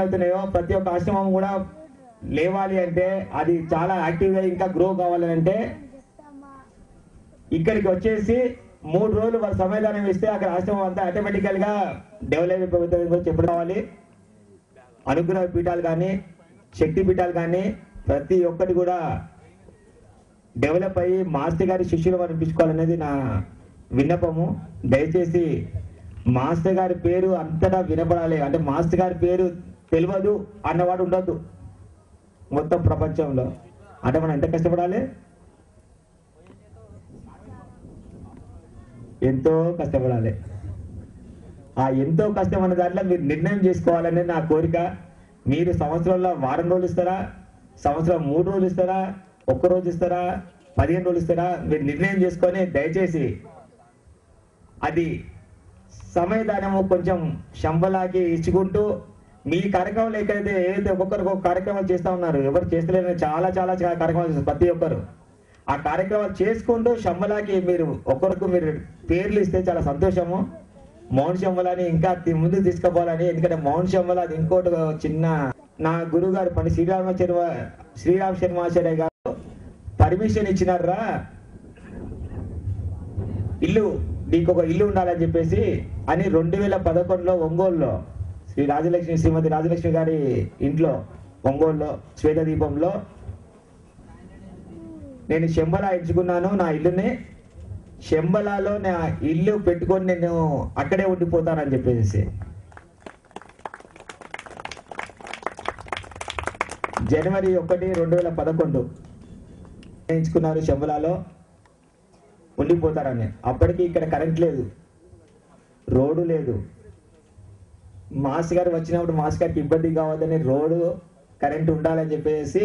అవుతున్నాయో ప్రతి ఒక్క ఆశ్రమం కూడా లేవాలి అంటే, అది చాలా యాక్టివ్గా ఇంకా గ్రో కావాలి అంటే ఇక్కడికి వచ్చేసి 3 రోజులు వాళ్ళ సమయదానం ఇస్తే అక్కడ ఆశ్రమం అంతా ఆటోమేటికల్గా డెవలప్ అవుతుంది చెప్పడం కావాలి. అనుగ్రహ పీఠాలు కానీ శక్తి పీఠాలు కానీ ప్రతి ఒక్కటి కూడా డెవలప్ అయ్యి మాస్టర్ గారి శిష్యులు అనిపించుకోవాలనేది నా విన్నపము. దయచేసి మాస్టర్ గారి పేరు అంతటా వినపడాలి, అంటే మాస్టర్ గారి పేరు తెలియదు అన్నవాడు ఉండొద్దు మొత్తం ప్రపంచంలో. అంటే మనం ఎంత కష్టపడాలి, ఎంతో కష్టపడాలి. ఆ ఎంతో కష్టం అన్న దాంట్లో మీరు నిర్ణయం చేసుకోవాలనేది నా కోరిక. మీరు సంవత్సరంలో వారం రోజులు ఇస్తారా, సంవత్సరం 3 రోజులు ఇస్తారా, 1 రోజు ఇస్తారా, 15 రోజులు ఇస్తారా, మీరు నిర్ణయం చేసుకొని దయచేసి అది సమయదానము కొంచెం శంబలాకి ఇచ్చుకుంటూ మీ కార్యక్రమాలు ఎక్కడైతే ఏదైతే ఒక్కొక్కరు ఒక కార్యక్రమాలు చేస్తూ ఉన్నారు, ఎవరు చేస్తలేరు, చాలా చాలా కార్యక్రమాలు చేస్తారు ప్రతి ఒక్కరు. ఆ కార్యక్రమాలు చేసుకుంటూ శంబలాకి మీరు ఒక్కరికి మీరు పేర్లు ఇస్తే చాలా సంతోషము. మౌన్ శంబలాని ఇంకా ముందుకు తీసుకుపోవాలని, ఎందుకంటే మౌన్ శంబల అది ఇంకోటి చిన్న నా గురువు గారు పండి శ్రీరామ శర్మాచార్య గారు పర్మిషన్ ఇచ్చినారా, ఇల్లు నీకు ఒక ఇల్లు ఉండాలని చెప్పేసి అని 2011లో ఒంగోలులో శ్రీమతి రాజలక్ష్మి గారి ఇంట్లో ఒంగోలులో శ్వేతదీపంలో నేను శంబలా ఎంచుకున్నాను. నా ఇల్లుని శంబలాలో నా ఇల్లు పెట్టుకొని నేను అక్కడే ఉండిపోతానని చెప్పేసి జనవరి 1, 2011 ఎంచుకున్నారు. శంబలాలో ఉండిపోతారని. అప్పటికి ఇక్కడ కరెంట్ లేదు, రోడ్డు లేదు. మాస్ గారు వచ్చినప్పుడు మాస్ గారికి ఇబ్బంది కావద్దని రోడ్డు కరెంట్ ఉండాలని చెప్పేసి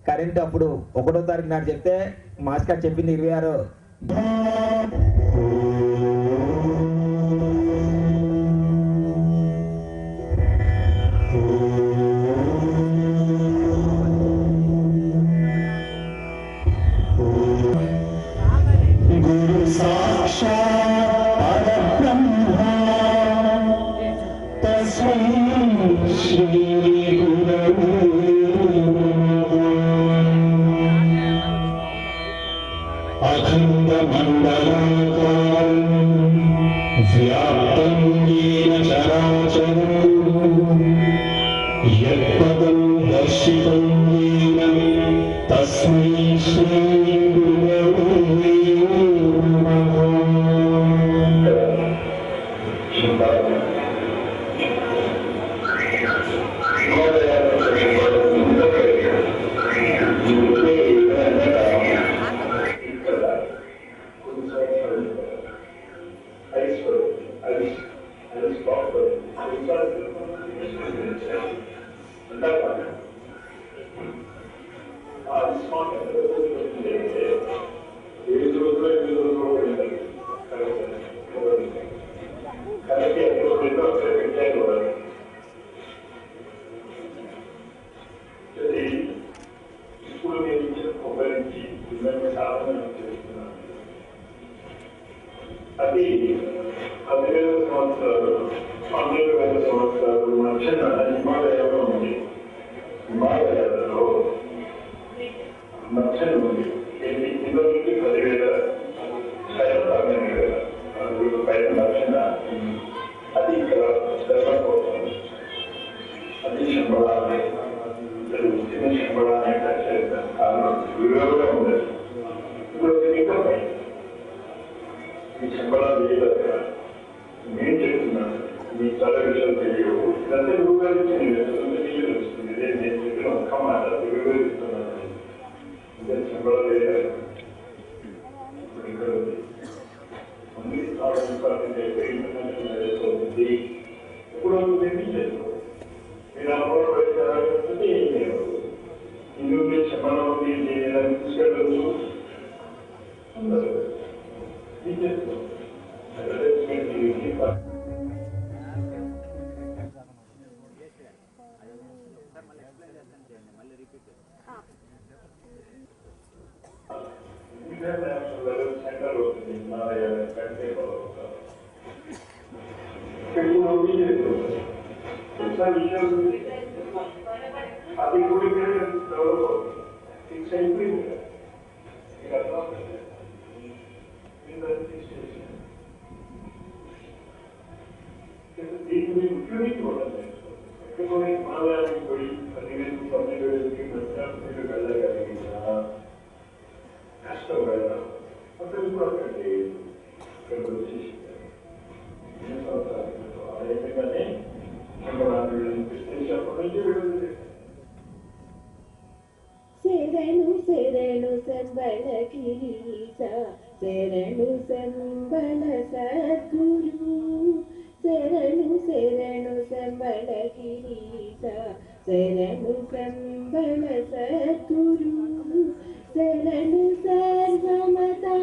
కరెంట్ అప్పుడు 1వ తారీఖు నాడు చెప్తే మాస్ గారు చెప్పింది 26 Questa అది కూడా డెవలప్ అవుతుంది. ఫిక్స్ అయిపోయింది కదా, మీకు అర్థం అవుతుంది. దీనికి మీరు ముఖ్యమైనది కూడా ఎక్కడిపోయి మాలయానికి పోయి 10,000 12,000 మీరు వెళ్ళగలిగినా కష్టం కదా. అసలు ఇప్పుడు అక్కడికి ఇక్కడికి వచ్చేసి అదేవిధంగానే శరణు శరణు సంబళ గిరీశ శరణు సంబళ సద్గురు శరణు శరణు సంబళ గిరీశ శరణు సంబళ సద్గురు శరణు సర్వమతా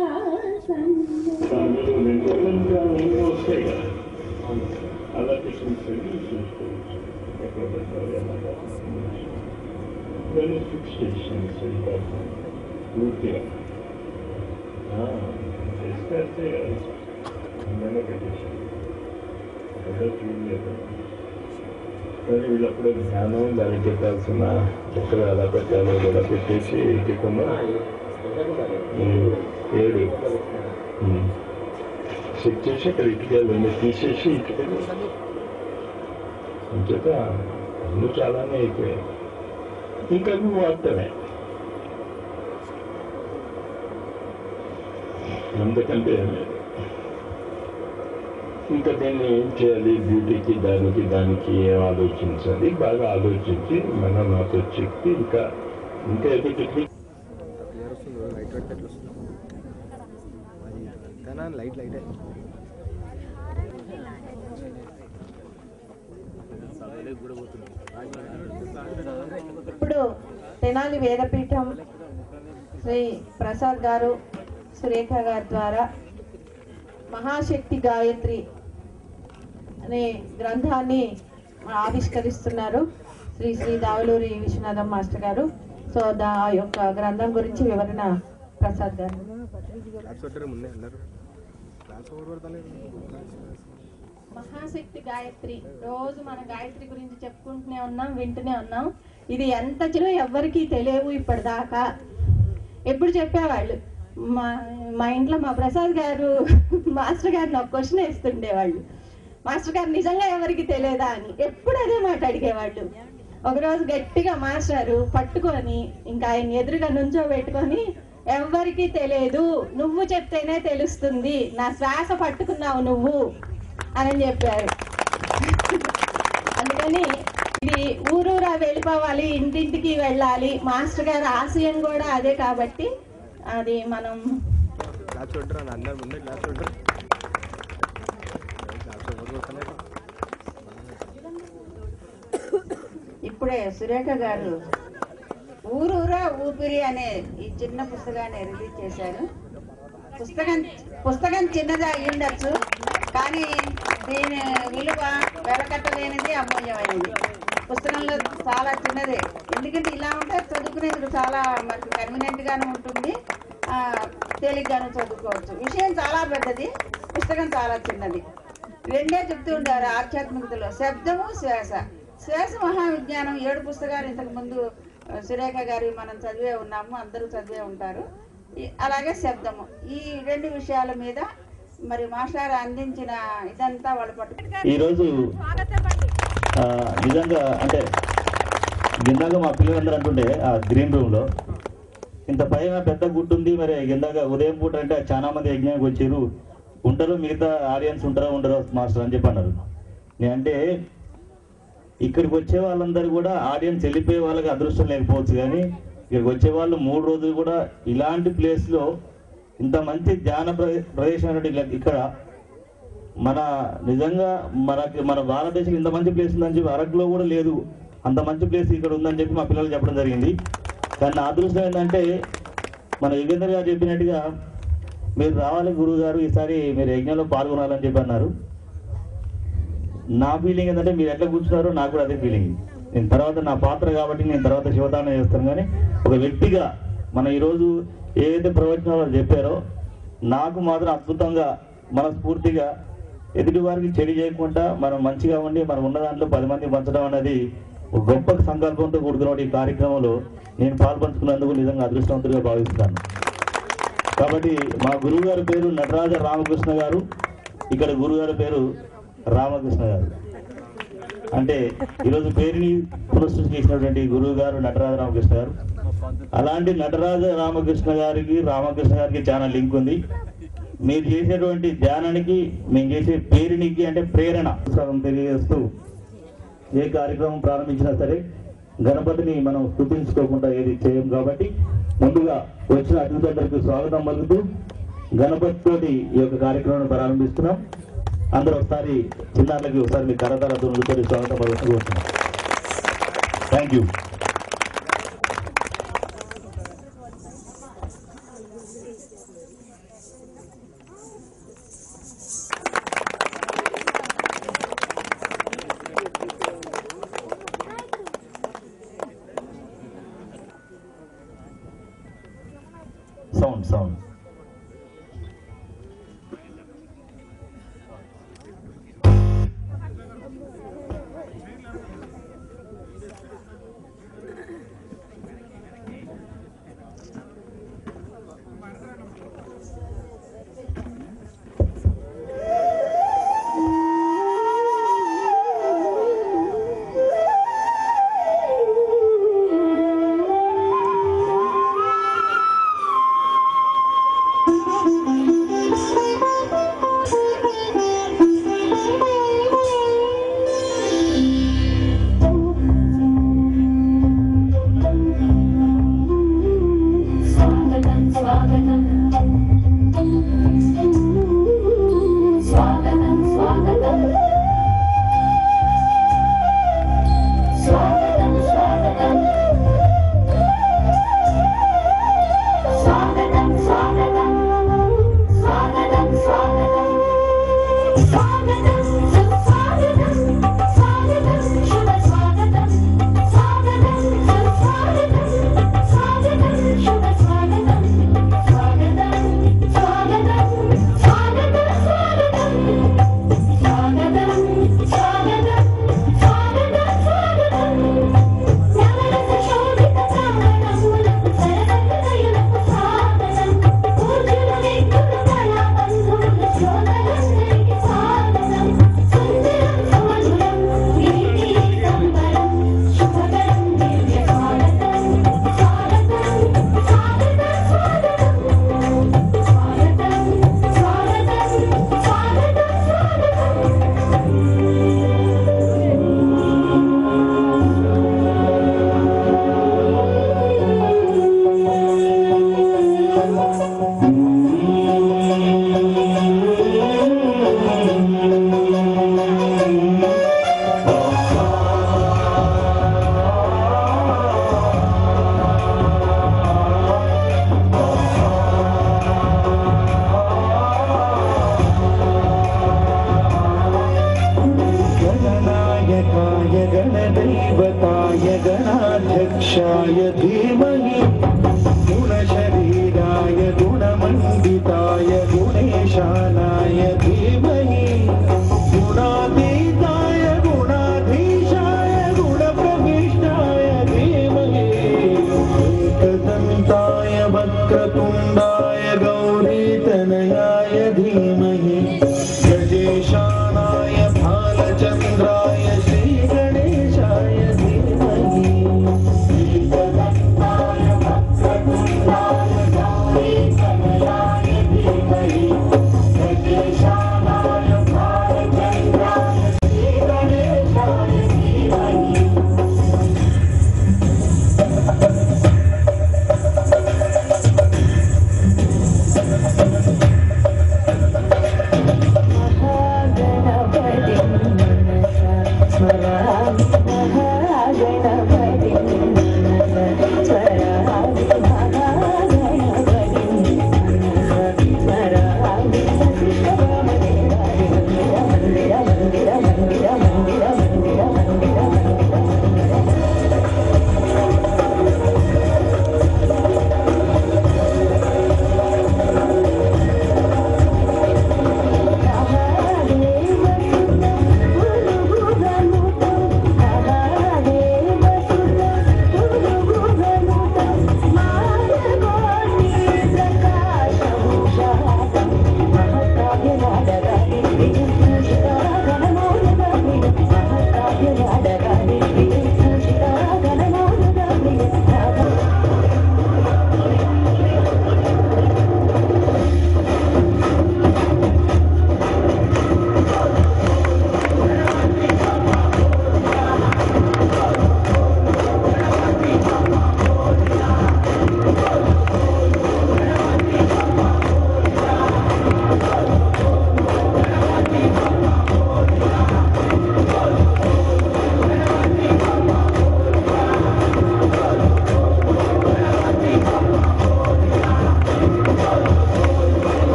బెనిఫిక్షన్స్ పూర్తిగా చేస్తే అందరూ పెట్టేసారు. కానీ వీళ్ళప్పుడు జ్ఞానం దానికి పెట్టాల్సిన ఎక్కడ ఎలా పెట్టాలో కూడా పెట్టేసి ఇంటికున్న 7 చెక్ చేసి అక్కడ ఇటుకలు తీసేసి ఇటుకలు అంచేత అన్నీ చాలానే అయిపోయాయి. ఇంకా నువ్వు వాడతానే అందుకంటే ఇంకా దీన్ని ఏం చేయాలి, బ్యూటీకి దానికి ఏం ఆలోచించాలి, బాగా ఆలోచించి మనం నాతో చెప్పి ఇంకా ఏదో టెక్నిక్ ఇప్పుడు తెనాలి వేదపీఠం శ్రీ ప్రసాద్ గారు సురేఖ గారి ద్వారా మహాశక్తి గాయత్రి అనే గ్రంథాన్ని ఆవిష్కరిస్తున్నారు శ్రీ దావలూరి విశ్వనాథం మాస్టర్ గారు. సో ఆ యొక్క గ్రంథం గురించి వివరణ ప్రసాద్ గారు. మహాశక్తి గాయత్రి, రోజు మన గాయత్రి గురించి చెప్పుకుంటూనే ఉన్నాం, వింటూనే ఉన్నాం. ఇది ఎంత చిన్న ఎవ్వరికీ తెలియవు ఇప్పటిదాకా. ఎప్పుడు చెప్పేవాళ్ళు మా ఇంట్లో మా ప్రసాద్ గారు మాస్టర్ గారిని ఒక క్వశ్చన్ వేస్తుండేవాళ్ళు, మాస్టర్ గారు నిజంగా ఎవరికి తెలియదా అని. ఎప్పుడు అదే మాట అడిగేవాళ్ళు. ఒకరోజు గట్టిగా మాస్టారు పట్టుకొని ఇంకా ఆయన ఎదురుగా నుంచోబెట్టుకొని, ఎవ్వరికి తెలియదు, నువ్వు చెప్తేనే తెలుస్తుంది, నా శ్వాస పట్టుకున్నావు నువ్వు అని చెప్పారు. అందుకని ఇది ఊరూరా వెళ్ళిపోవాలి, ఇంటింటికి వెళ్ళాలి. మాస్టర్ గారి ఆశయం కూడా అదే కాబట్టి అది మనం ఇప్పుడే సురేఖ గారు ఊరూరా ఊపిరి అనే ఈ చిన్న పుస్తకాన్ని రిలీజ్ చేశారు. పుస్తకం చిన్నది అయి ఉండొచ్చు, కానీ దీని విలువ వెలకట్టలేనిది, అమూల్యమైనది. పుస్తకంలో చాలా చిన్నదే, ఎందుకంటే ఇలా ఉంటే చదువుకునేందుకు చాలా మనకు కన్వీనియంట్ గాను ఉంటుంది, తేలిగ్గాను చదువుకోవచ్చు. విషయం చాలా పెద్దది, పుస్తకం చాలా చిన్నది. రెండే చెప్తూ ఉంటారు ఆధ్యాత్మికతలో, శబ్దము శ్వాస. శ్వాస మహావిజ్ఞానం 7 పుస్తకాలు ఇంతకు ముందు సురేఖ గారి మనం చదివే ఉన్నాము, అందరూ చదివే ఉంటారు. అలాగే శబ్దము, ఈ 2 విషయాల మీద మరి మాస్టర్ అందించిన ఇదంతా వాళ్ళు పట్టు. ఈరోజు నిజంగా అంటే గిందాక మా పిల్లలందరూ అంటుండే ఆ గ్రీన్ రూమ్లో ఇంత పైన పెద్ద గుట్టు ఉంది, మరి గిందాక ఉదయం పూట అంటే చాలా మంది యజ్ఞానికి వచ్చారు, ఉంటారు, మిగతా ఆడియన్స్ ఉంటారో ఉండరో మాస్టర్ అని చెప్పి అన్నారు. నేనంటే ఇక్కడికి వచ్చే వాళ్ళందరూ కూడా ఆడియన్స్ వెళ్ళిపోయే వాళ్ళకి అదృష్టం లేకపోవచ్చు, కానీ ఇక్కడికి వచ్చే వాళ్ళు 3 రోజులు కూడా ఇలాంటి ప్లేస్లో ఇంత మంచి ధ్యాన ప్రదేశం ఇక్కడ మన నిజంగా మన భారతదేశం ఇంత మంచి ప్లేస్ ఉందని చెప్పి అరకులో కూడా లేదు, అంత మంచి ప్లేస్ ఇక్కడ ఉందని చెప్పి మా పిల్లలు చెప్పడం జరిగింది. కానీ నా అదృష్టం ఏంటంటే మన యుగేంద్ర గారు చెప్పినట్టుగా మీరు రావాలి గురువు గారు, ఈసారి మీరు యజ్ఞంలో పాల్గొనాలని చెప్పి అన్నారు. నా ఫీలింగ్ ఏంటంటే మీరు ఎట్లా కూర్చున్నారో నాకు కూడా అదే ఫీలింగ్. నేను తర్వాత నా పాత్ర కాబట్టి నేను తర్వాత శివదానం చేస్తాను, కానీ ఒక వ్యక్తిగా మన ఈరోజు ఏదైతే ప్రవచనాలు చెప్పారో నాకు మాత్రం అద్భుతంగా మనస్ఫూర్తిగా ఎదుటి వారికి చెడు చేయకుండా మనం మంచిగా ఉండి మనం ఉన్న దాంట్లో 10 మంది పంచడం అనేది ఒక గొప్ప సంకల్పంతో కూడుకున్న ఈ కార్యక్రమంలో నేను పాల్పంచుకున్నందుకు నిజంగా అదృష్టవంతుడిగా భావిస్తున్నాను. కాబట్టి మా గురువు గారి పేరు నటరాజ రామకృష్ణ గారు, ఇక్కడ గురువు గారి పేరు రామకృష్ణ గారు. అంటే ఈరోజు పేరుని పునఃసృష్టి చేసినటువంటి గురువు గారు నటరాజ రామకృష్ణ గారు. అలాంటి నటరాజ రామకృష్ణ గారికి చాలా లింక్ ఉంది. మీరు చేసేటువంటి ధ్యానానికి, మేము చేసే పేరునికి అంటే ప్రేరణ తెలియజేస్తూ ఏ కార్యక్రమం ప్రారంభించినా సరే గణపతిని మనం స్తుతించుకోకుండా ఏది చేయం. కాబట్టి ముందుగా వచ్చిన అతిథులందరికీ స్వాగతం పలుకుతూ గణపతితోటి ఈ యొక్క కార్యక్రమాన్ని ప్రారంభిస్తున్నాం. అందరూ ఒకసారి చిన్నారులకి ఒకసారి మీ కరతాల దుండుతో స్వాగతం పలుకుతూ వస్తున్నాం. Thank you. సౌండ్ गणाध्यक्षाय धीमहि गुणशरीराय गुणमण्डिताय गुणेशानाय धीमहि गुणातीताय गुणाधीशाय गुणप्रविष्टाय धीमहि एकदन्ताय वक्रतुण्डाय गौरीतनयाय धीमहि गजेशानाय भालचन्द्राय श्रीगणेशाय धीमहि एकदन्ताय वक्रतुण्डाय गौरीतनयाय धीमहि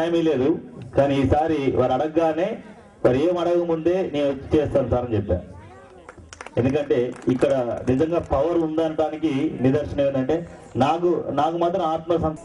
టైం లేదు, కానీ ఈసారి వారు అడగగానే వారు ఏం అడగక ముందే నేను వచ్చి చేస్తాను సార్ అని చెప్పాను. ఎందుకంటే ఇక్కడ నిజంగా పవర్ ఉందనడానికి నిదర్శనం ఏంటంటే నాకు మాత్రం ఆత్మ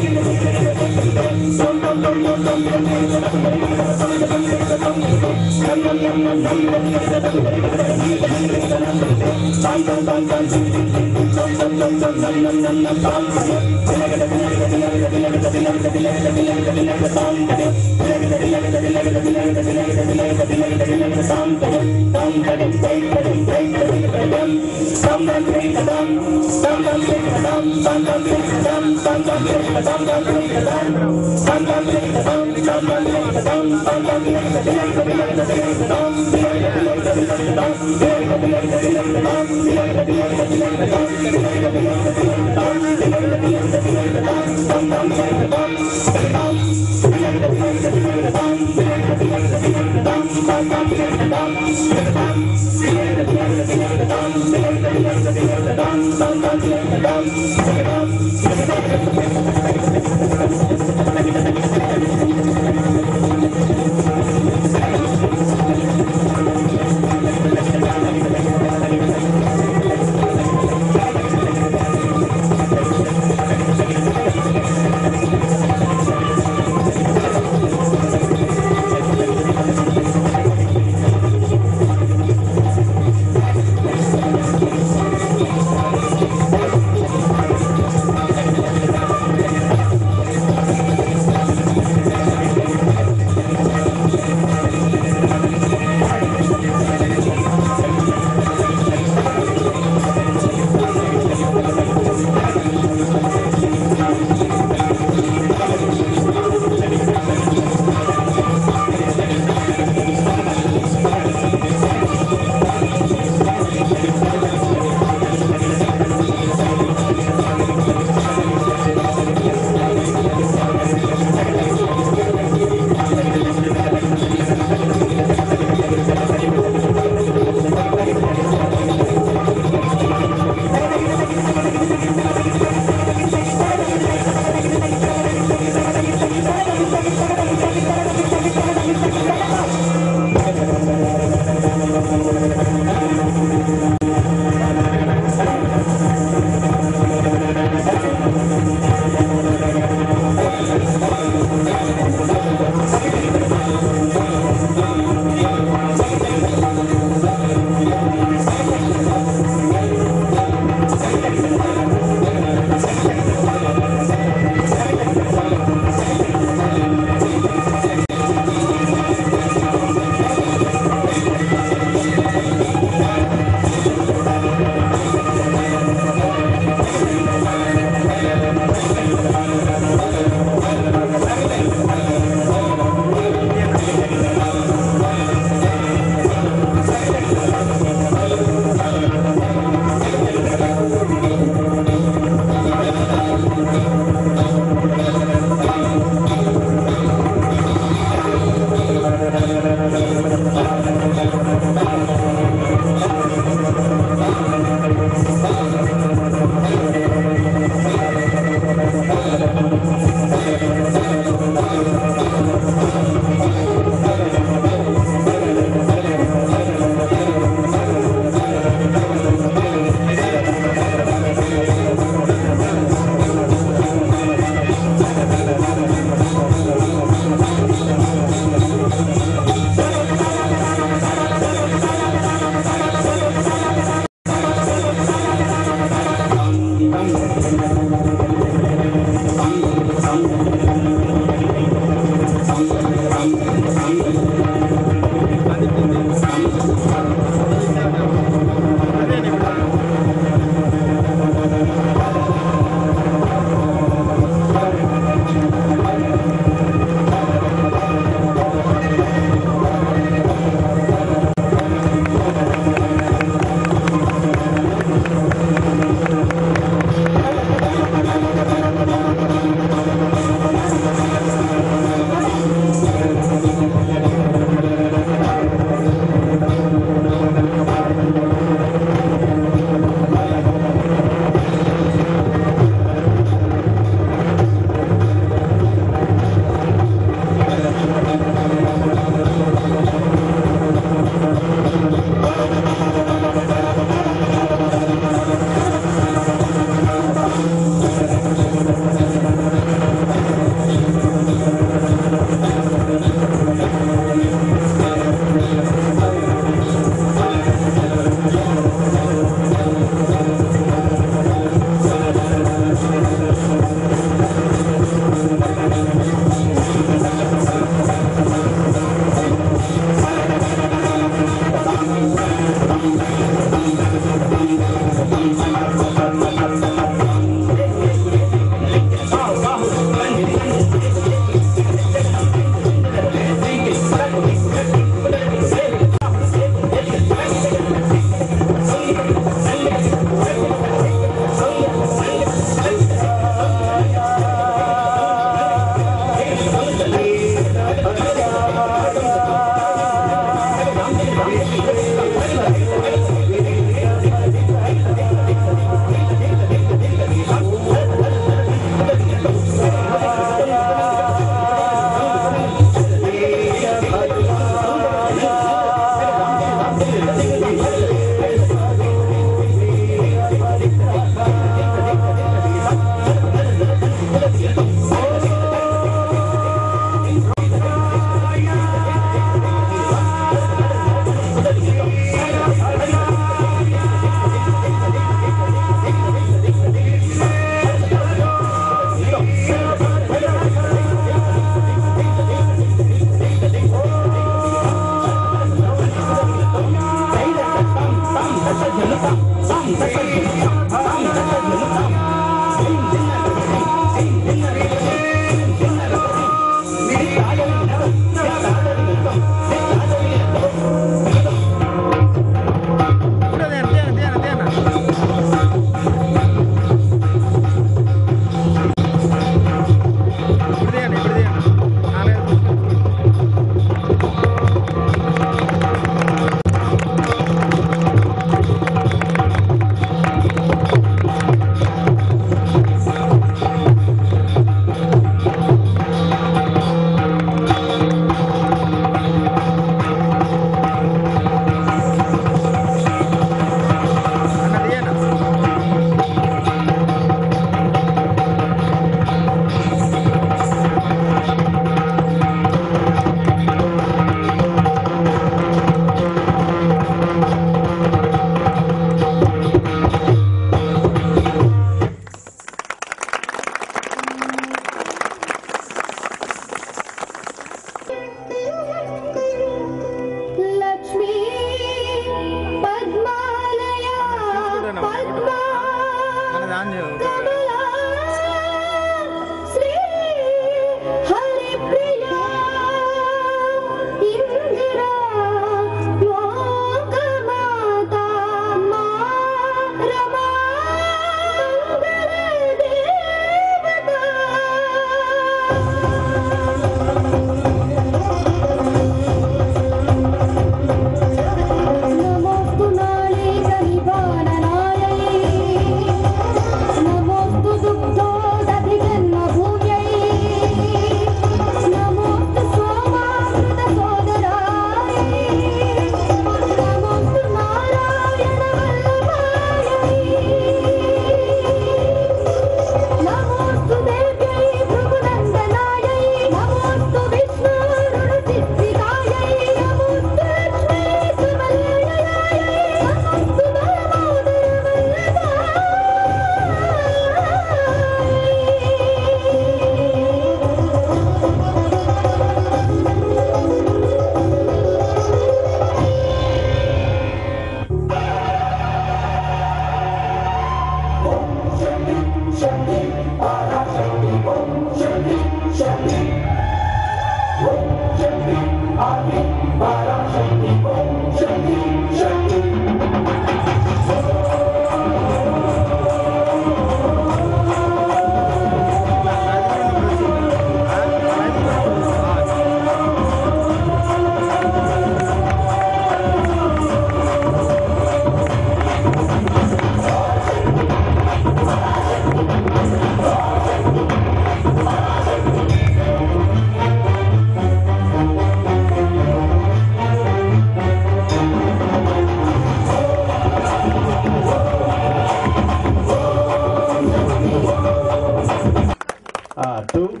2,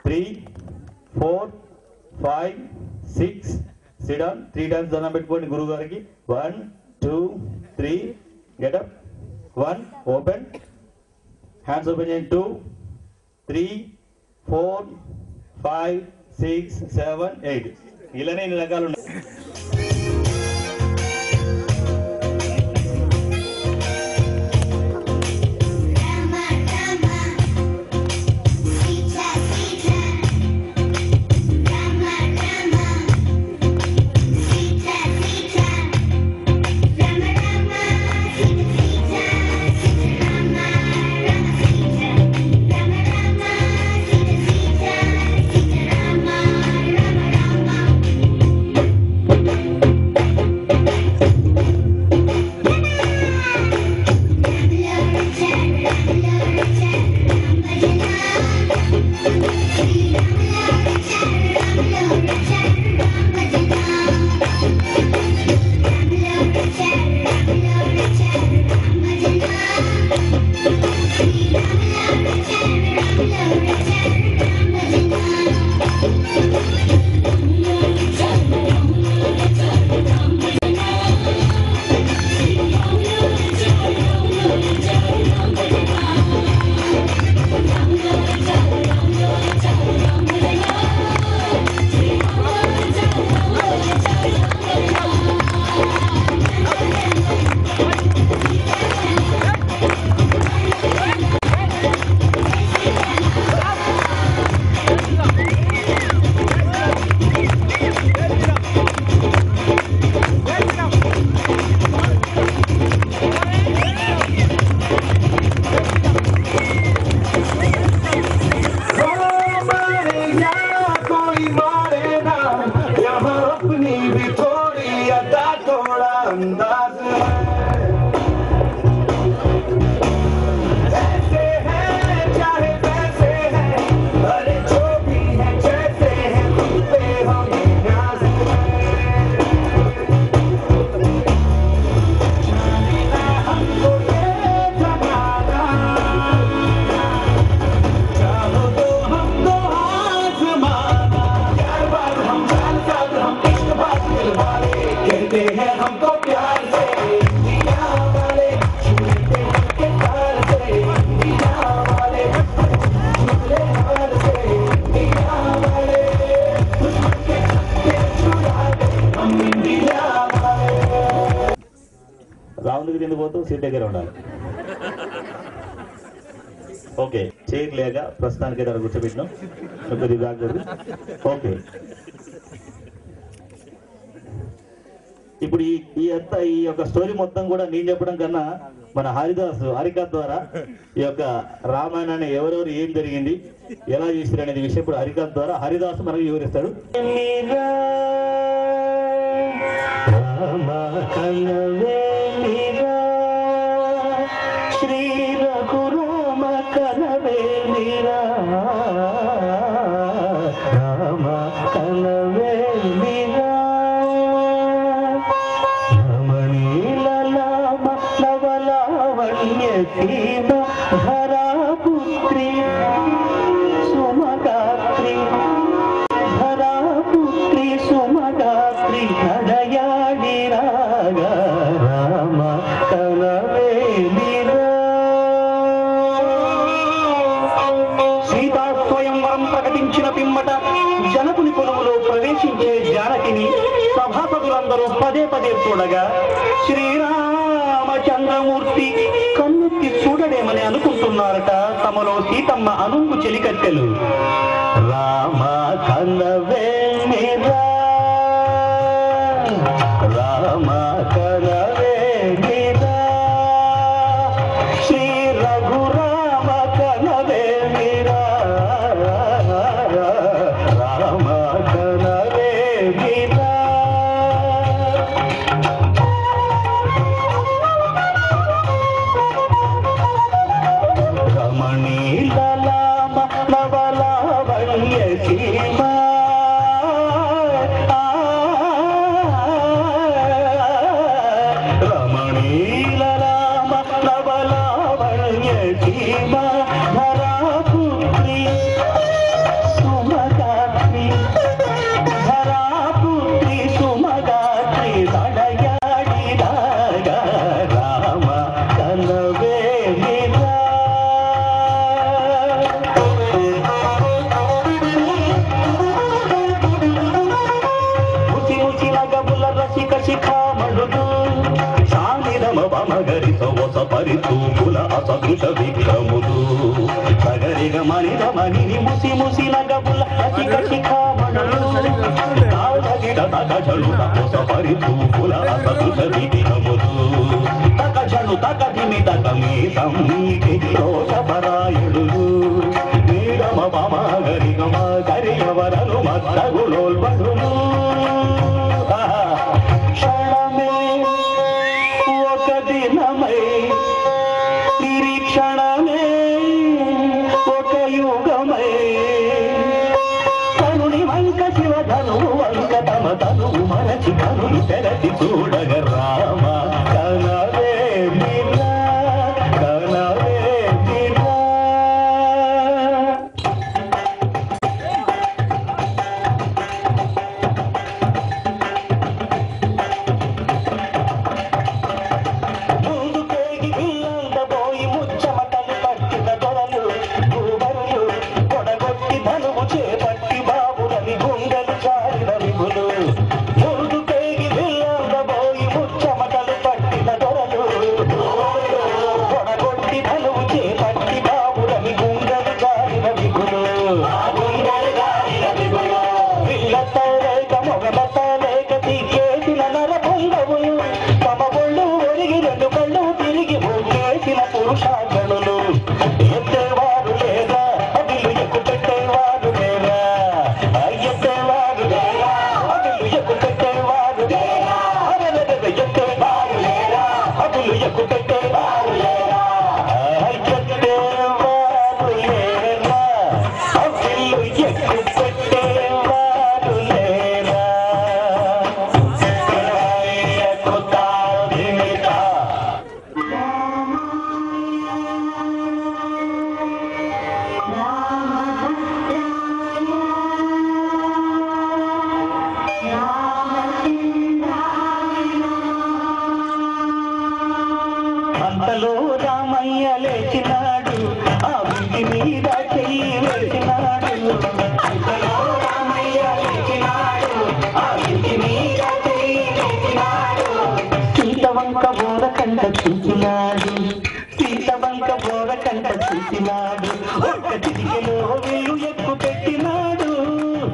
3, 4, 5, 6. Sit down. 3 times dana peట్టుకోండి గురువు గారికి. 1, 2, 3. Get up. 1. Open. Hands open in 2, 3, 4, 5, 6, 7, 8. ఇలానే ఇన్ని రకాలు ఉన్నాయి. రౌండ్కి ఎందుకు పోతూ సీట్ దగ్గర ఉండాలి. ఓకే, చైర్ లేక ప్రస్తుతానికి ఏదైనా కూర్చోబెట్టినాం. కొద్ది జాగ్రత్త. ఓకే, ఇప్పుడు ఈ యొక్క స్టోరీ మొత్తం కూడా నేను చెప్పడం కన్నా మన హరిక ద్వారా ఈ యొక్క రామాయణాన్ని ఎవరెవరు ఏం జరిగింది ఎలా చేశారు అనేది విషయం ఇప్పుడు హరికాంత్ ద్వారా హరిదాస్ మనకు వివరిస్తాడు. శ్రీ రఘురామ కనవే మీరా రామ కనవే మీరా రమణీలలామ నవలావణ్య సీమ ధరాపుత్రి సుమగాత్రి ధరాపుత్రి సుమగాత్రి నడయాడి రాగా రామ కనవే మీరా. సీతా స్వయంవరం ప్రకటించిన పిమ్మట జనకుని కొలువులో ప్రవేశించే జానకిని సభాసదులందరూ పదే పదే చూడగా శ్రీరామచంద్రమూర్తి కన్నెత్తి చూడడేమని అనుకుంటున్నారట తమలో సీతమ్మ అనుంగు చెలికత్తెలు. రామ కనవే మీరా రామ కనవే మీరా శ్రీ రఘురామ కనవే మీరా రామ కనవే మీరా. రమణీలలామ నవలావణ్య సీమ రమణీలలామ నవలావణ్య సీమ ధరాపుత్రి సుమగాత్రి ధరాపుత్రి సుమగాత్రి నడయాడి రాగా రామ కనవే మీరా. ముసి ముసి నగముల రసిక శిఖామణులు శానిరమ వమగరి సొవస పరితూపుల అసదృశ విక్రములు సగరిగ మణిర మణిని ముసి ముసి నగముల రసిక శిఖామణులు తాళగిడ తగజలు తపస పరితూపుల అసదృశ విక్రములు తగజలు తగదిమి తగమి సమ్మీకి రోషపరాయుడు నీరమ వమగరి గమ గరియవరను మద్దగులోల్బడులు. క్షణమే ఒక దినమై నిరీక్షణమే ఒక యుగమై కనుని వంక శివధనువు వంక తమ తనువు మరచి కనులు తెరచి చూడగ రామ కనవే మీరా కనవే మీరా. ముందుకేగి పిల్లందబోయి ముచ్చమటలు పట్టిన దొరలు భూబరులు కొడగొట్టి ధనువు చేపట్టి బాబులని గుండెలు చారిన విభులు. ముందుకేగి పిల్లందబోయి అంతలో రామయ్య లేచినాడు, ఆ ఇంటి మీద చెయ్యి వేసినాడు. అంతలో రామయ్య లేచినాడు, ఆ ఇంటి మీద చెయ్యి వేసినాడు. సీతవంక బోర కంట చూసినాడు, సీతవంక బోర కంట చూసినాడు. ఒక్క చిటికెలో విల్లు ఎక్కు పెట్టినాడు,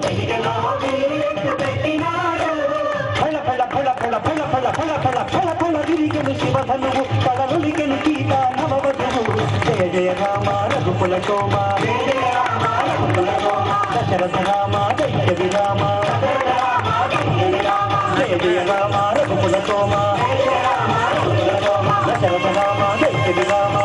చిటికెలో విల్లు ఎక్కు పెట్టినాడు. ఫళ ఫళ ఫళ ఫళ ఫళ ఫళ ఫళ ఫళ ఫళ ఫళ విరిగెను శివధనువు, పడలులిగెను సీతా నవవధువు. జయ జయ రామ రఘుకుల సోమ, జయ జయ రామ రఘుకుల సోమ, దశరథ రామ దైత్య విరామ, జయ జయ రామ రఘుకుల సోమ, దశరథ రామ దైత్య విరామ.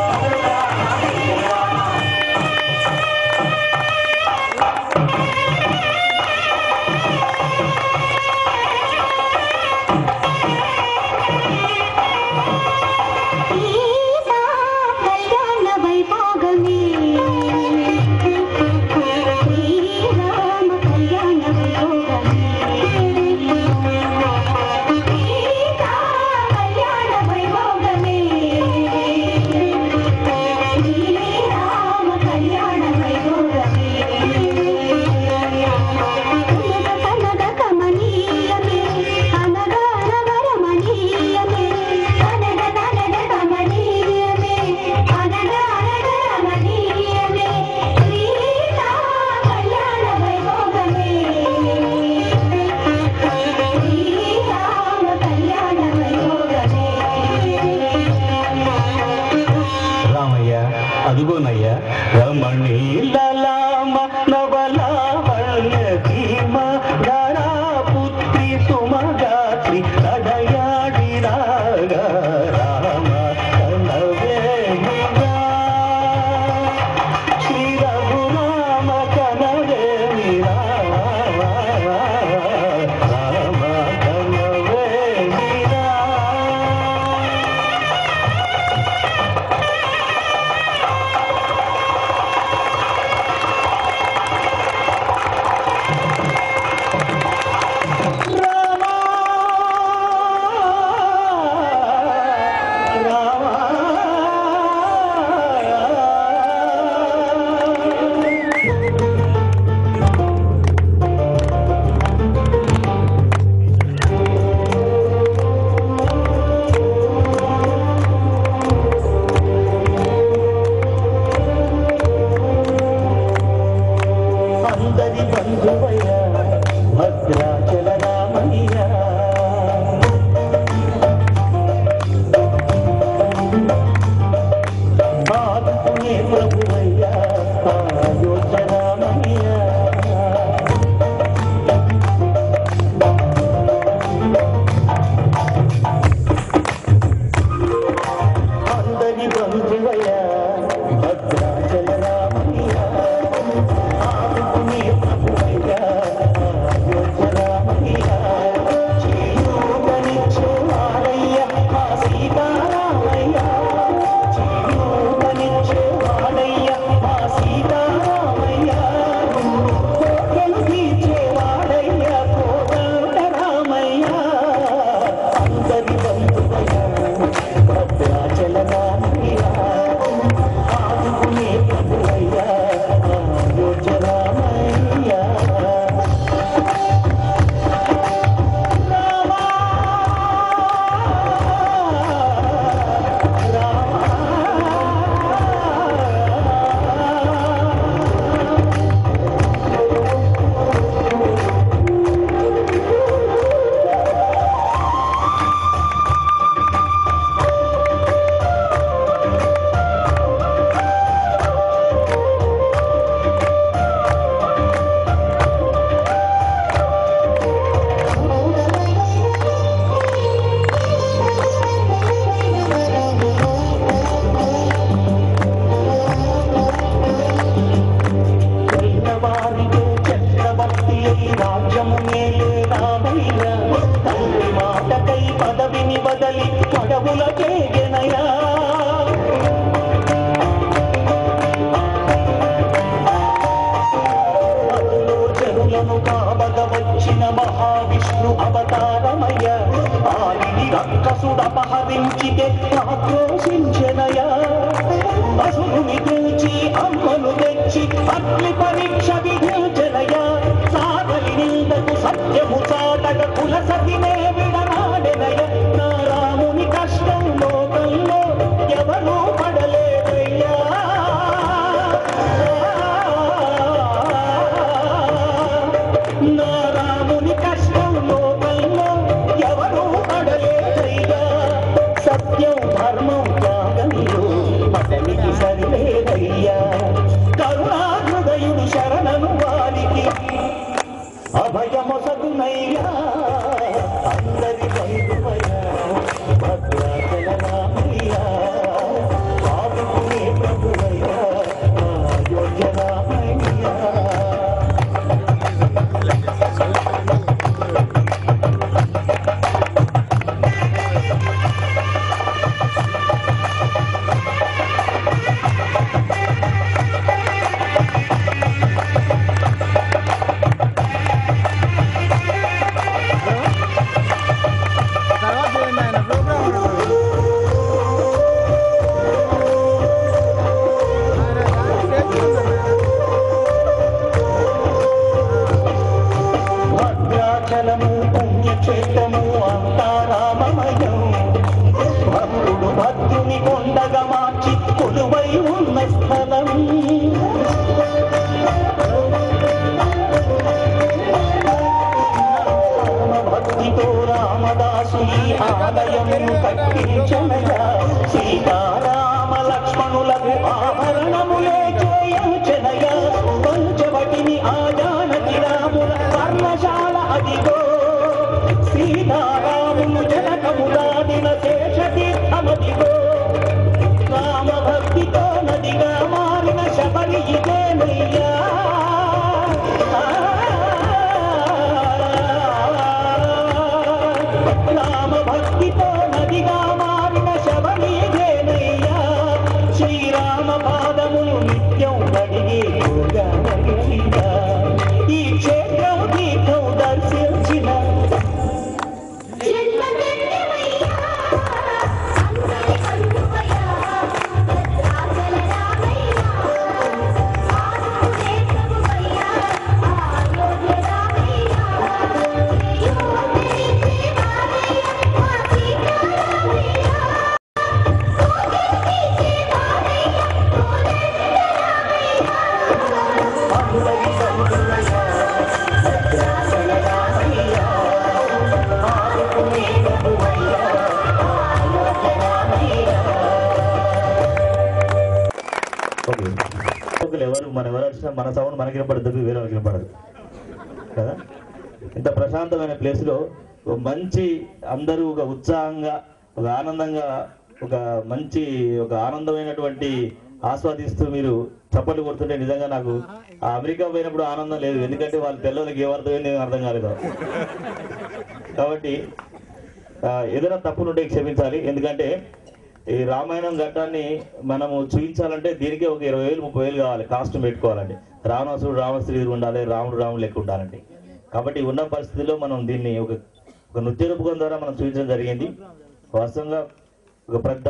అదుగోనయ్యా రమణి లలామ నవలావణ్య భీమ గణా పుత్రి సుమగాత్రి నడయాడి రాగ రామ కనవేమిరా, శ్రీ రఘురామ కనవేమిరా, రామ కనవేమిరా. అందరి బంధువయ్య భద్రాచల రామయ్య, ఆదుకునే ప్రభువయ్య అయోధ్య రామయ్య. అందరి బంధువయ్య భద్రాచల రామయ్య, మహావిష్ణు అవతారమయ్య ఆదిని రక్కసుడపహరించితే ఆక్రోశించెనయా అసురుని తెచ్చి అమ్మను తెచ్చి అగ్ని పరీక్ష విధించెనయా సాగలి నిందకు సత్యము చాటక కుల సతినే విడనాడెనయ నా రాముని కష్టం లోకంలో ఎవరూ పడలేదయ్యా నా రాముని కష్టం లోకంలో ఎవరూ పడలేదయ్యా సత్యం ధర్మం త్యాగంలో పటనికి సరిలేదయ్యా కరుణా హృదయుడు శరణను వారికి అభయమొసగునయ్యా అందరి వైపుమయ్యా భద్రాచల రామయ్యా ఆదుకునే ప్రభువయ్యా అయోధ్య రామయ్యా భద్రాచలము పుణ్యక్షేత్రము అంతా రామమయం భక్తుడు భక్తుని కొండగా మార్చి కొలువై ఉన్న స్థలం భక్తితో రామదాసు ఈ ఆలయమును కట్టించనగా సీతారామ లక్ష్మణులకు ఆభరణములే చేయించనగా పంచవటిని ఆ జానకి రాముల వర్ణశాల అదిగో సీతారాములు జనకము దాటిన శేషతీర్థమదిగో రామ భక్తితో నదిగా మారిన శబరి ఇదేనయ్యా రామ భక్తితో నదిగా మారిన శబరి ఇదేనయ్యా శ్రీరామ పాదములు నిత్యం కడిగి ఈ క్షేత్రం తీర్థం దర్శించిన ఎవరు ఎవరు వచ్చినా మన సౌండ్ మనకి వినపడదు, వేరే వాళ్ళకి వినపడదు కదా. ఇంత ప్రశాంతమైన ప్లేస్లో మంచి అందరూ ఒక ఉత్సాహంగా ఒక ఆనందంగా ఒక ఆనందమైనటువంటి ఆస్వాదిస్తూ మీరు చప్పట్లు కొడుతుంటే నిజంగా నాకు ఆ అమెరికా పోయినప్పుడు ఆనందం లేదు, ఎందుకంటే వాళ్ళ పిల్లలకి ఏమర్థమైంది అర్థం కాలేదు. కాబట్టి ఏదైనా తప్పులుంటే క్షమించాలి, ఎందుకంటే ఈ రామాయణం ఘట్టాన్ని మనము చూపించాలంటే దీనికే ఒక 20,000 30,000 కావాలి, కాస్ట్యూమ్ పెట్టుకోవాలండి. రావణాసురుడు రావణశ్రీ ఉండాలి, రాముడు లెక్క ఉండాలండి. కాబట్టి ఉన్న పరిస్థితుల్లో మనం దీన్ని ఒక నృత్య రూపకం ద్వారా మనం చూపించడం జరిగింది. వాస్తవంగా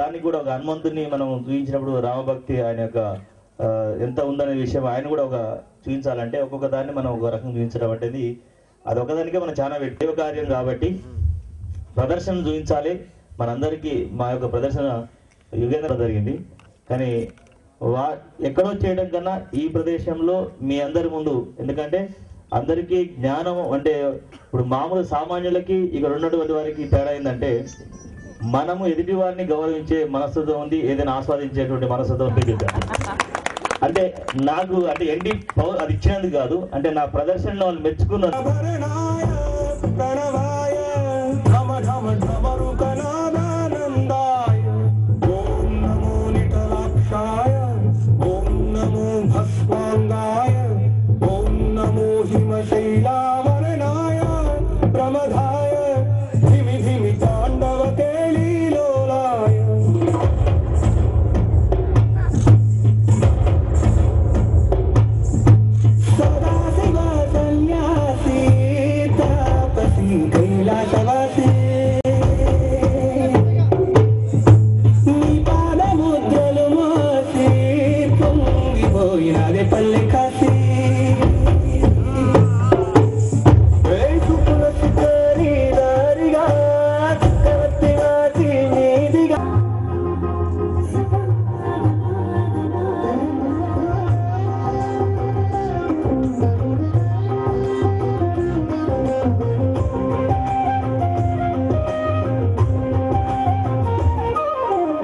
దానికి కూడా ఒక హనుమంతుని మనం చూపించినప్పుడు రామభక్తి ఆయన యొక్క ఎంత ఉందనే విషయం ఆయన కూడా చూపించాలంటే ఒక్కొక్క దాన్ని మనం ఒక రకం చూపించడం అనేది అది ఒకదానికే మనం చాలా వ్యక్తిగత కార్యం. కాబట్టి ప్రదర్శన చూపించాలి మనందరికీ. మా యొక్క ప్రదర్శన యుగేంద్ర జరిగింది, కానీ ఎక్కడో చేయడం కన్నా ఈ ప్రదేశంలో మీ అందరి ముందు, ఎందుకంటే అందరికీ జ్ఞానం అంటే ఇప్పుడు మామూలు సామాన్యులకి ఇక్కడ ఉన్నటువంటి వారికి తేడా ఏంటంటే మనము ఎదుటి వారిని గౌరవించే మనస్తత్వం ఉంది, ఏదైనా ఆస్వాదించేటువంటి మనస్తత్వం ఉంది. అంటే నాకు అంటే ఎండి పవర్ అది ఇచ్చినందుకు కాదు, అంటే నా ప్రదర్శనలో వాళ్ళు మెచ్చుకున్నారు. Sim, పోయినదే పల్లె కాసి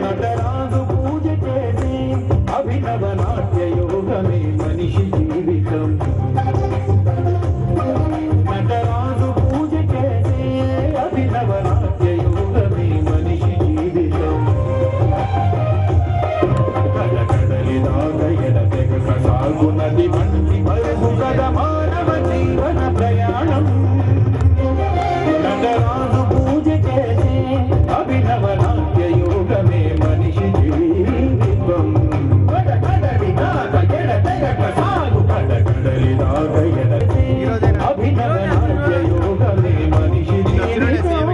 నటరాజు పూజ చేసి అభినవ నాట్య యోగమే మనిషి జీవితం నటరాజు పూజ చేసి అభినవ నాట్య యోగమే మనిషి జీవితం కడలి దాగ ఎడతెగక సాగునది వంటి పరుగు కథ మానవ జీవన ప్రయాణం నటరాజు పూజ చేసి అభినవ నాట్య యోగమే మనిషి జీవితం కడలి దాగ ఎడతెగక సాగు కడలి దాగ అభినవ నాట్య యోగమే మనిషి జీవితం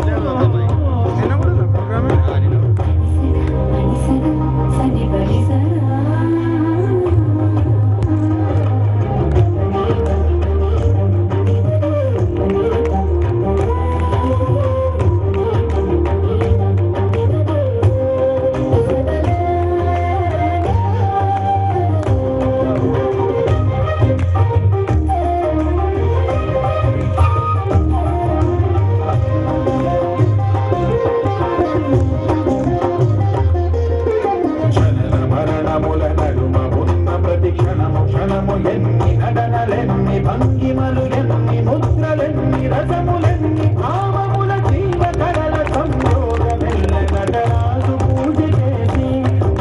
ఎన్ని నడనలెన్ని భంగిమలు ఎన్ని ముద్రలెన్ని రసములెన్ని భావముల జీవ కళల సంయోగమెల్ల నటరాజు పూజ చేసి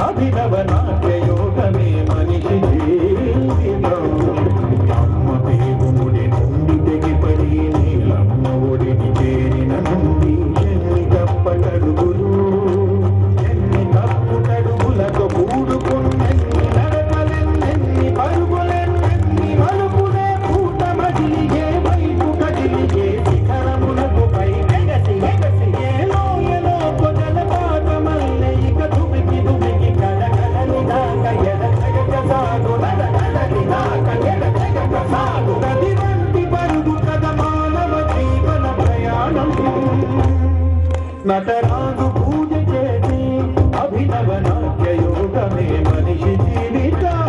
అభినవ నాట్య యోగమే మనిషి జీవితం అమ్మ పేగుముడి నుండి తెగిపడి నీలమ్మ ఒడిని చేరిన నుండి ఎన్ని తప్పటడుగులు ఎన్ని తప్పుటడుగులతో కూడుకున్నెన్ని నడకలెన్నెన్ని పరుగులెన్నెన్ని మలుపులే పూట మజిలిగే వైపు కదిలిగే శిఖరములకు పై ఎగసి ఎగసి ఏలో ఎలో కొదల పాట మల్లె ఇక దుమికి దుమికి కడకడలి దాక ఎడతెగక సాగు నడకడలి దాక ఎడతెగక సాగు గది వంటి పరుగు కథ మానవ జీవన ప్రయాణం నటరాజు పూజ చేసి అభినవ నాట్య యోగమే మనిషి జీవితం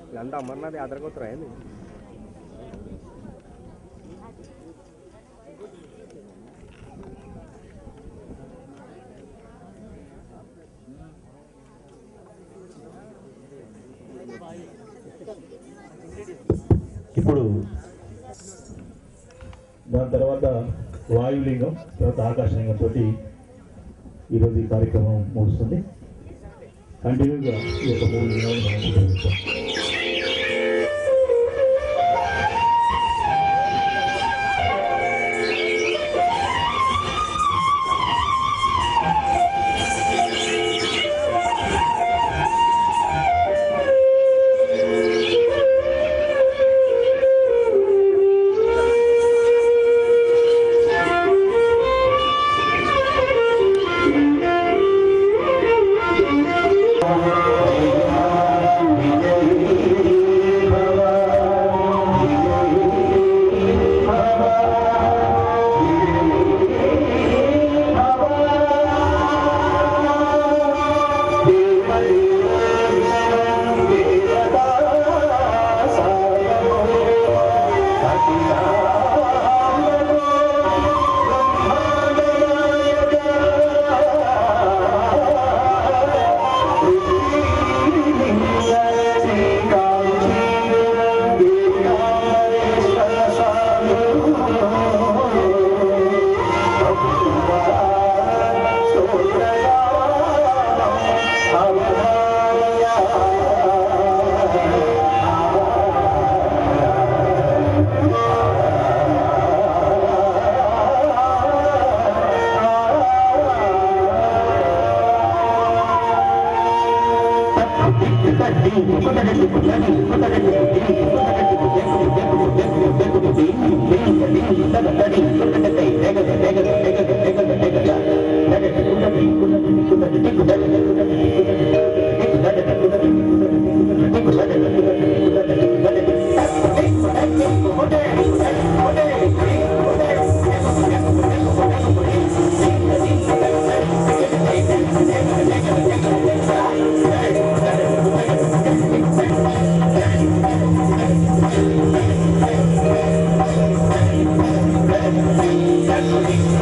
వీళ్ళంతా అమర్నాథ్ యాత్రకు వస్తారు ఏంది? ఇప్పుడు దాని తర్వాత వాయులింగం, తర్వాత ఆకాశలింగంతో ఈరోజు ఈ కార్యక్రమం ముగుస్తుంది. కంటిన్యూగా ఈ యొక్క 3 లింగాలను మనం ఉపయోగిస్తాం.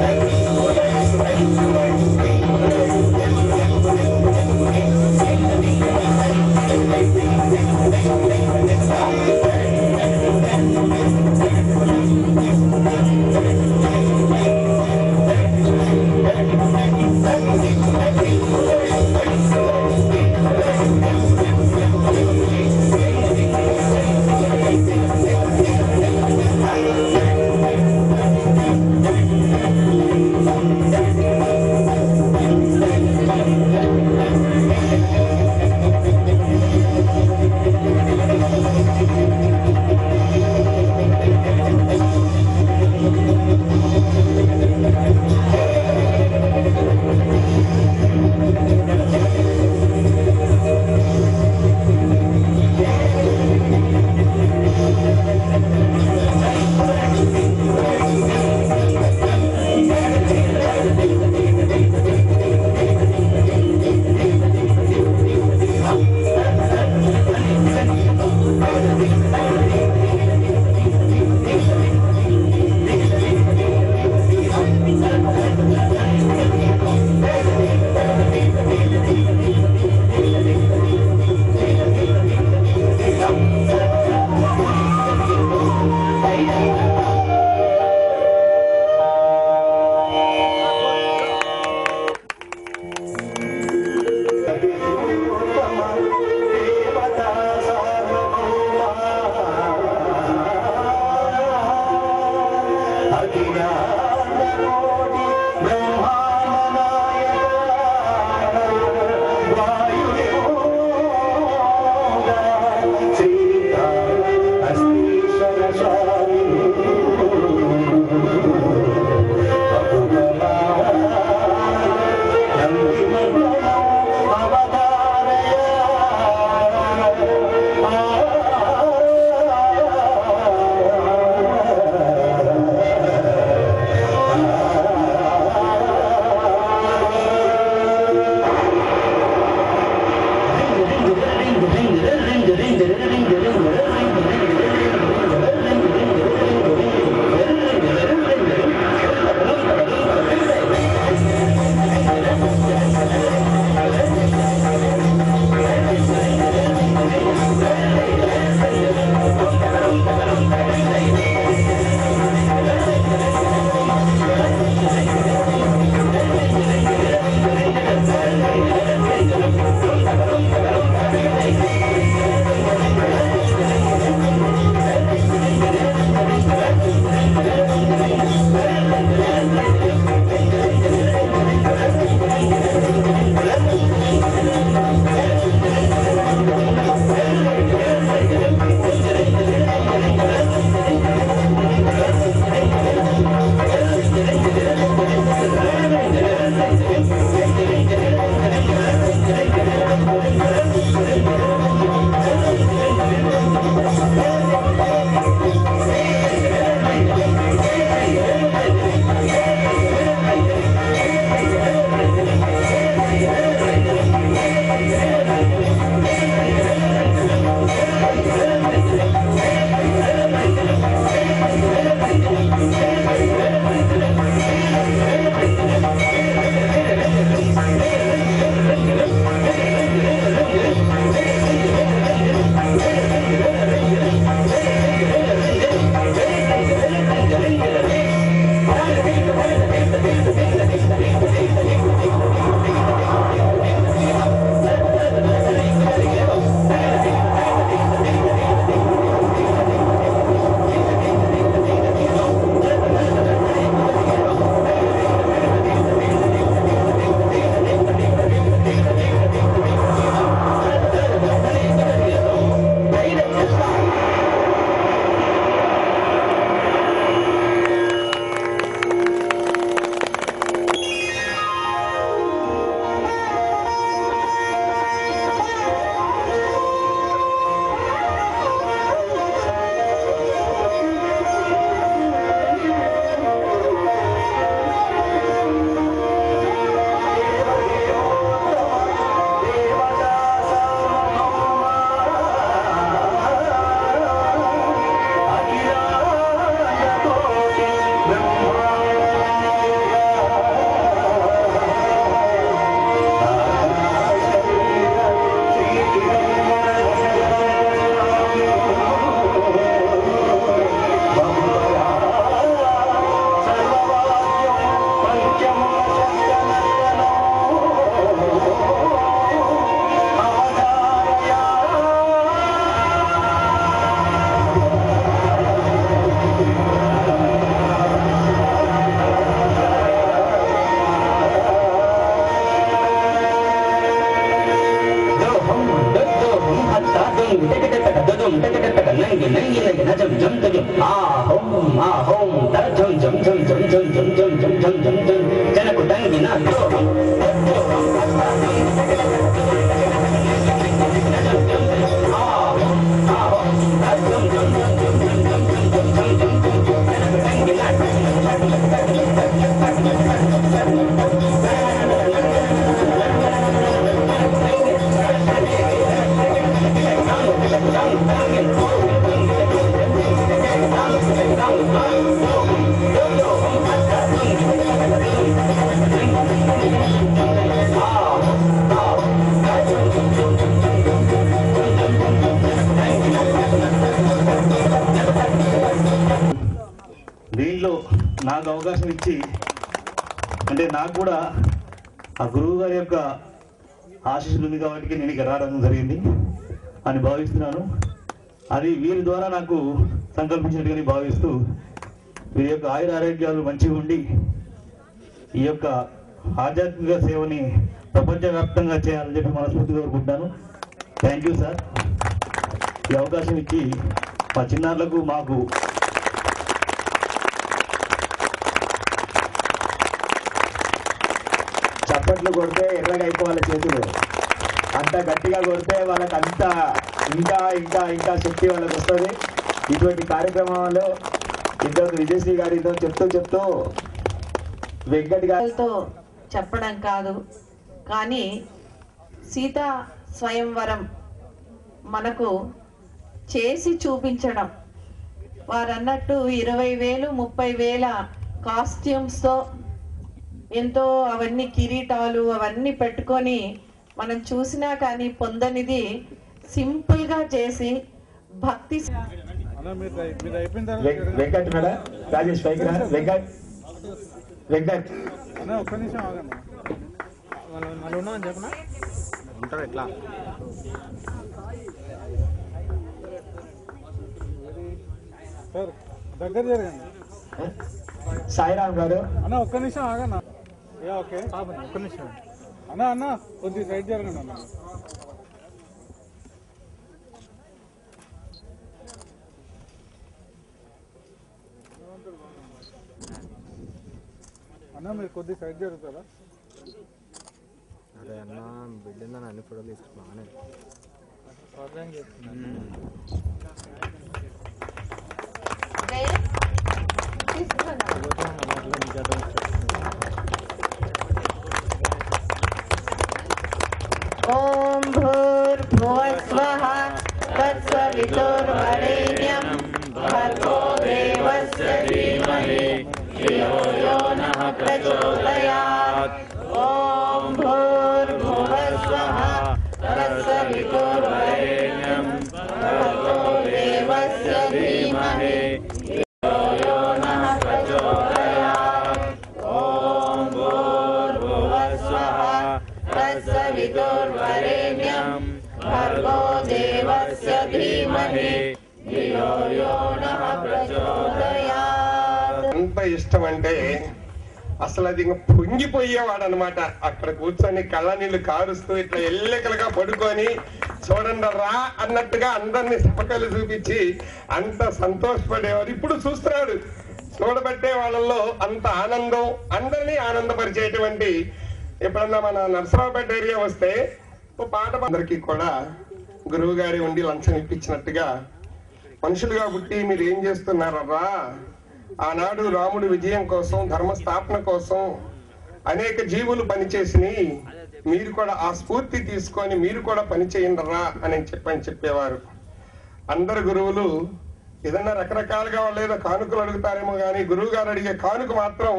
Thank you. తగి నజం జం తగి ఆ హోం త జం జం జం జం జం జం జం జం జం జం జం జనకు తంగిన దీనిలో నాకు అవకాశం ఇచ్చి అంటే నాకు కూడా ఆ గురువు గారి యొక్క ఆశీస్సులు ఉంది కాబట్టి నేను ఇక్కడ రావడం జరిగింది అని భావిస్తున్నాను. అది వీరి ద్వారా నాకు సంకల్పించినట్టుగా భావిస్తూ వీరి యొక్క ఆయుర ఆరోగ్యాలు మంచిగా ఉండి ఈ యొక్క ఆధ్యాత్మిక సేవని ప్రపంచవ్యాప్తంగా చేయాలని చెప్పి మనస్ఫూర్తిగా కోరుకుంటున్నాను. Thank you sir. ఈ అవకాశం ఇచ్చి మా చిన్నారులకు మాకు చప్పట్లు కొడితే ఎర్రగా అయిపోవాలి చేతులు, అంత గట్టిగా కొడితే వాళ్ళకి అంత ఇంకా ఇంకా ఇంకా శక్తి వాళ్ళకి వస్తుంది. ఇటువంటి కార్యక్రమాల్లో ఇంతకు విజయశ్రీ గారి చెప్తూ వెంకట్ గారితో చెప్పడం కాదు, కానీ సీతా స్వయంవరం మనకు చేసి చూపించడం. వారన్నట్టు 20,000 30,000 కాస్ట్యూమ్స్తో ఎంతో అవన్నీ కిరీటాలు అవన్నీ పెట్టుకొని మనం చూసినా కానీ పొందనిది సింపుల్గా చేసి భక్తి. వెంకట్ మేడం, రాజేష్ పైకి రా. వెంకట్ ఒక్క నిమిషం ఆగండి, మళ్ళీ ఉన్నామని చెప్పనా ఉంటారు ఎట్లా సార్ దగ్గర జరగండి. సాయిరామ్ గారు అన్న ఒక్క నిమిషం ఆగన్నా. ఓకే ఒక్క నిమిషం అన్న కొద్దిగా సైడ్ జరగండి అన్న. అన్న మీరు కొద్దిగా సైడ్ జరుగుతారా? అదే అన్న బిడ్డ అన్ని ఫోటోలు తీసుకున్నాను. ఓం భూర్భువస్వః తత్సవితుర్వరేణ్యం భర్గో దేవస్య ధీమహి ధియో యో నః ప్రచోదయాత్. ఓం భూర్భువస్వః తత్సవితుర్వరేణ్యం భర్గో దేవస్య ధీమహి ధియో యో నః ప్రచోదయాత్. ఓం భూర్భువస్వః తత్సవితుర్వరేణ్యం భర్గో దేవస్య ధీమహి ధియో యో నః ప్రచోదయాత్. ఎంత ఇష్టం అంటే అసలు అది ఇంకా పొంగిపోయేవాడు అనమాట. అక్కడ కూర్చొని కళ్ళ నీళ్లు కారుస్తూ ఇట్లా ఎల్లెకలుగా పడుకొని చూడండి రా అన్నట్టుగా అందరినీ శపకలు చూపించి అంత సంతోషపడేవాడు. ఇప్పుడు చూస్తున్నాడు, చూడబట్టే వాళ్ళల్లో అంత ఆనందం, అందరినీ ఆనందపరిచేటువంటి. ఎప్పుడన్నా మన నర్సరావుపేట ఏరియా వస్తే ఓ పాట అందరికీ కూడా గురువు గారి ఉండి లంచం ఇప్పించినట్టుగా మనుషులుగా పుట్టి మీరు ఏం చేస్తున్నారా? ఆనాడు రాముడు విజయం కోసం, ధర్మస్థాపన కోసం అనేక జీవులు పనిచేసినాయి, మీరు కూడా ఆ స్ఫూర్తి తీసుకొని మీరు కూడా పనిచేయండిరా అని చెప్పేవారు. అందరు గురువులు ఏదన్నా రకరకాలుగా వాళ్ళు ఏదో కానుకలు అడుగుతారేమో కానీ గురువు గారు అడిగే కానుక మాత్రం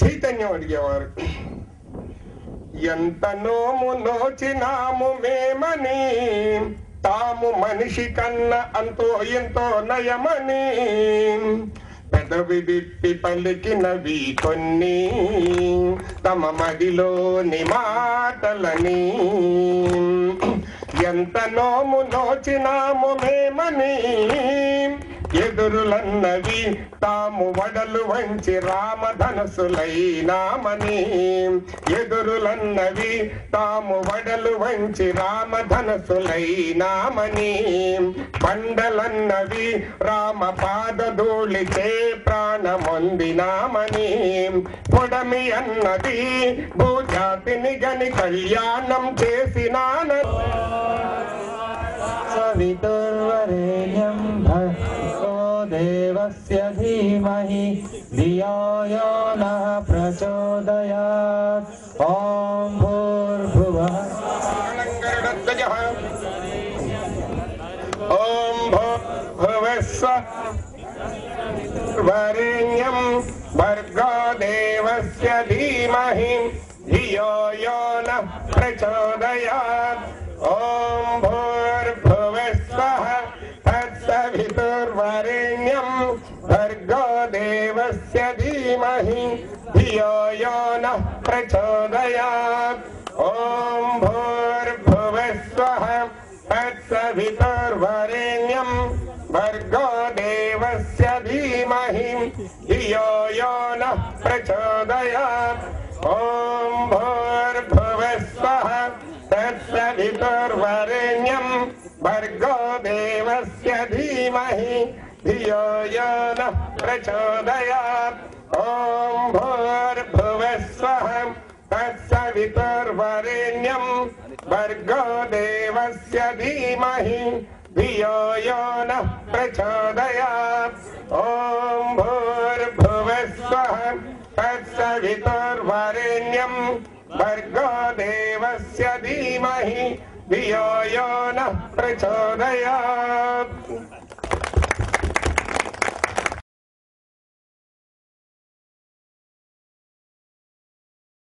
చైతన్యం అడిగేవారు. ఎంత నోము నోచినాము మేమని, తాము మనిషి కన్నా అంతో ఎంతో నయమని, పెదవి విప్పి పలికినవి కొన్ని తమ మదిలోని మాటలని. ఎంత నోము నోచినాము మేమని, ఎదురులన్నవి తాము వడలు వంచి రామధనసులైనామని ఎదురులన్నవి తాము వడలు వంచి రామధనసులైనామని బండలన్నవి రామ పాదధూళిచే ప్రాణమొందినామని పొడమి అన్నది భూజాతిని గని కళ్యాణం చేసినాన సవితుర్వరేణ్యం భర్గో దేవస్య ధీమహి ధియో యో నః ప్రచోదయాత్. ఓం భూర్భువః ఓం భూర్భువస్సః వరేణ్యం భర్గో దేవస్య ధీమహి ధియో యో నః ప్రచోదయాత్. ఓం భూర్భువస్సః తత్సవితుర్వరేణ్యం భర్గో దేవస్య ధీమహి ధియో యో నః ప్రచోదయాత్. ఓం భూర్భువస్సః తత్సవితుర్వరేణ్యం భర్గో దేవస్య ధీమహి ధియో యో నః ప్రచోదయాత్. ఓం భూర్భువస్సః తత్సవితుర్వరేణ్యం భర్గో దేవస్య ధీమహి ధియో యో నః ప్రచోదయాత్. ఓం భూర్భువస్సః తత్సవితుర్వరేణ్యం భర్గో దేవస్య ధీమహి ధియో యో నః ప్రచోదయాత్. ఓం భూర్భువస్సః తత్సవితుర్వరేణ్యం భర్గో దేవస్య ధీమహి ధియో యో నః ప్రచోదయాత్.